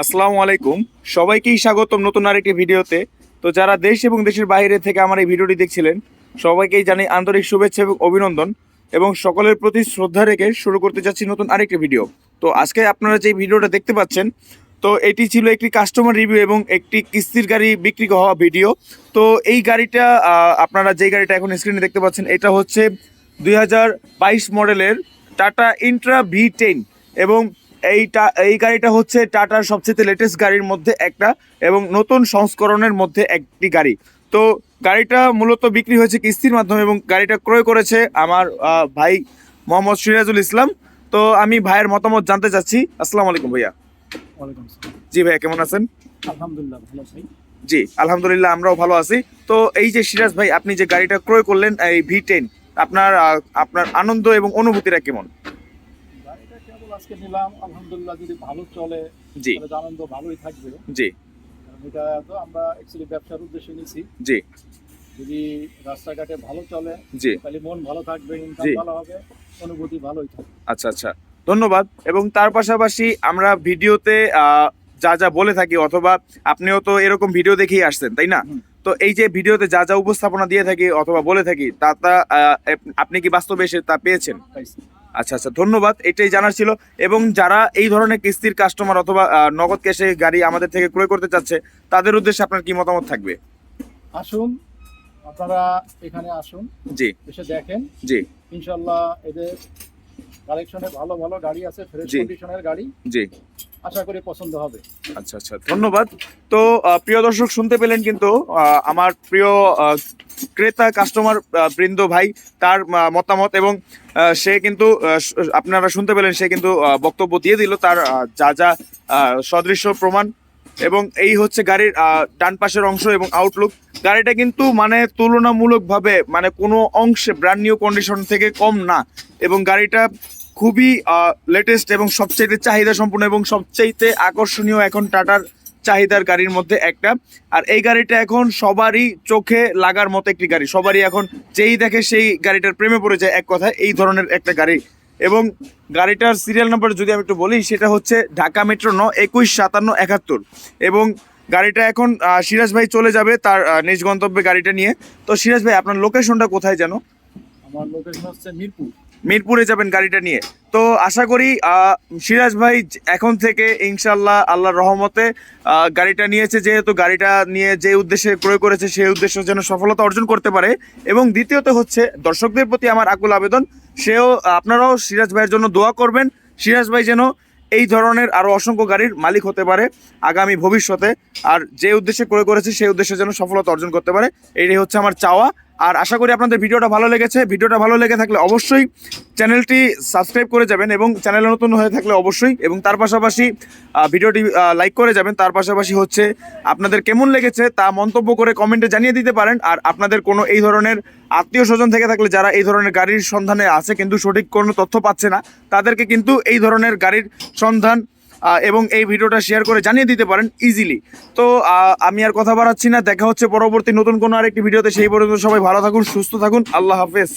আসসালামু আলাইকুম। সবাইকেই স্বাগতম নতুন আরেকটি ভিডিওতে। তো যারা দেশ এবং দেশের বাইরে থেকে আমার এই ভিডিওটি দেখছিলেন, সবাইকেই জানাই আন্তরিক শুভেচ্ছা এবং অভিনন্দন, এবং সকলের প্রতি শ্রদ্ধা রেখে শুরু করতে যাচ্ছি নতুন আরেকটি ভিডিও। তো আজকে আপনারা যে ভিডিওটা দেখতে পাচ্ছেন, তো এটি ছিল একটি কাস্টমার রিভিউ এবং একটি কিস্তির গাড়ি বিক্রি হওয়া ভিডিও। তো এই গাড়িটা আপনারা যে গাড়িটা এখন স্ক্রিনে দেখতে পাচ্ছেন, এটা হচ্ছে 2022 মডেলের টাটা ইন্ট্রা V10, এবং এই গাড়িটা হচ্ছে টাটার সবচেয়ে লেটেস্ট গাড়ির মধ্যে একটা এবং নতুন সংস্করণের মধ্যে একটি গাড়ি। তো গাড়িটা মূলত বিক্রি হয়েছে কিস্তির মাধ্যমে এবং গাড়িটা ক্রয় করেছে আমার ভাই মোহাম্মদ সিরাজুল ইসলাম। তো আমি ভাইয়ের মতামত জানতে চাচ্ছি। আসসালামু আলাইকুম ভাইয়া। ওয়ালাইকুম আসসালাম। জি ভাইয়া, কেমন আছেন? আলহামদুলিল্লাহ ভালো আছি। জি আলহামদুলিল্লাহ, আমরাও ভালো আছি। তো এই যে সিরাজ ভাই, আপনি যে গাড়িটা ক্রয় করলেন এই V10, আপনার আপনার আনন্দ এবং অনুভূতিটা কেমন? গাড়িটা কেবল আজকে নিলাম, আলহামদুলিল্লাহ যদি ভালো চলে জি তাহলে তো আনন্দ ভালোই থাকবে। জি কারণ এটা তো আমরা অ্যাকচুয়ালি ব্যবসার উদ্দেশ্যে নিছি। জি যদি রাস্তাঘাটে ভালো চলে জি তাহলে মন ভালো থাকবে, ইনকাম জি ভালো হবে, অনুভূতি ভালোই থাকবে। আচ্ছা আচ্ছা, ধন্যবাদ। এবং তার পাশাপাশি আমরা ভিডিওতে যা যা বলে থাকি, অথবা আপনিও তো এরকম ভিডিও দেখেই আসছেন, তাই না? হুম। তো এই যে ভিডিওতে যা যা উপস্থাপনা দিয়ে থাকি অথবা বলে থাকি, তা আপনি কি বাস্তবে এসে তা পেয়েছেন? পাইছি। আচ্ছা আচ্ছা, ধন্যবাদ। এটাই জানার ছিল। এবং যারা এই ধরনের কিস্তির কাস্টমার অথবা নগদ ক্যাশে গাড়ি আমাদের থেকে ক্রয় করতে চাচ্ছে, তাদের উদ্দেশ্যে আপনার কি মতামত থাকবে? আসুন, আপনারা এখানে আসুন, জি এসে দেখেন। জি ইনশাল্লাহ এদের কালেকশনে ভালো ভালো গাড়ি আছে, ফ্রেশ জি কন্ডিশনের গাড়ি, জি আশা করি পছন্দ হবে। আচ্ছা আচ্ছা, ধন্যবাদ। তো প্রিয় দর্শক, শুনতে পেলেন কিন্তু আমার প্রিয় ক্রেতা কাস্টমার বৃন্দ ভাই তার মতামত, এবং সে কিন্তু আপনারা শুনতে পেলেন, সে কিন্তু বক্তব্য দিয়ে দিল তার যা যা সদৃশ্য প্রমাণ। এবং এই হচ্ছে গাড়ির ডান পাশের অংশ এবং আউটলুক। গাড়িটা কিন্তু মানে তুলনামূলকভাবে মানে কোনো অংশে ব্র্যান্ড নিউ কন্ডিশন থেকে কম না, এবং গাড়িটা খুবই লেটেস্ট এবং সবচাইতে চাহিদা সম্পূর্ণ এবং সবচাইতে আকর্ষণীয় এখন টাটার চাহিদার গাড়ির মধ্যে একটা। আর এই গাড়িটা এখন সবারই চোখে লাগার মতো একটি গাড়ি, সবারই এখন যেই দেখে সেই গাড়িটার প্রেমে পড়ে যায়, এক কথায় এই ধরনের একটা গাড়ি। এবং গাড়িটার সিরিয়াল নাম্বার যদি আমি একটু বলি, সেটা হচ্ছে ঢাকা মেট্রো 9 21 57 71। এবং গাড়িটা এখন সিরাজ ভাই চলে যাবে তার নিজ গন্তব্যে গাড়িটা নিয়ে। তো সিরাজ ভাই, আপনার লোকেশনটা কোথায় যেন? আমার লোকেশন হচ্ছে মিরপুর। মিরপুরে যাবেন গাড়িটা নিয়ে। তো আশা করি সিরাজ ভাই এখন থেকে ইনশাল্লাহ আল্লাহর রহমতে গাড়িটা নিয়েছে, যেহেতু গাড়িটা নিয়ে যে উদ্দেশ্যে ক্রয় করেছে সেই উদ্দেশ্য যেন সফলতা অর্জন করতে পারে। এবং দ্বিতীয়ত হচ্ছে দর্শকদের প্রতি আমার আকুল আবেদন, আপনারাও সিরাজ ভাইয়ের জন্য দোয়া করবেন, সিরাজ ভাই যেন এই ধরনের আরও অসংখ্য গাড়ির মালিক হতে পারে আগামী ভবিষ্যতে, আর যে উদ্দেশ্যে ক্রয় করেছে সেই উদ্দেশ্যে যেন সফলতা অর্জন করতে পারে। এটাই হচ্ছে আমার চাওয়া। আর আশা করি আপনাদের ভিডিওটা ভালো লেগেছে। ভিডিওটা ভালো লেগে থাকলে অবশ্যই চ্যানেলটি সাবস্ক্রাইব করে যাবেন, এবং চ্যানেলে নতুন হয়ে থাকলে অবশ্যই, এবং তার পাশাপাশি ভিডিওটি লাইক করে যাবেন। তার পাশাপাশি হচ্ছে আপনাদের কেমন লেগেছে তা মন্তব্য করে কমেন্টে জানিয়ে দিতে পারেন। আর আপনাদের কোনো এই ধরনের আত্মীয় স্বজন থেকে থাকলে যারা এই ধরনের গাড়ির সন্ধানে আছে কিন্তু সঠিক কোনো তথ্য পাচ্ছে না, তাদেরকে কিন্তু এই ধরনের গাড়ির সন্ধান এবং এই ভিডিওটা শেয়ার করে জানিয়ে দিতে পারেন ইজিলি। তো আমি আর কথা বাড়াচ্ছি না, দেখা হচ্ছে পরবর্তী নতুন কোনো আরেকটি ভিডিওতে। সেই পর্যন্ত সবাই ভালো থাকুন, সুস্থ থাকুন, আল্লাহ হাফেজ।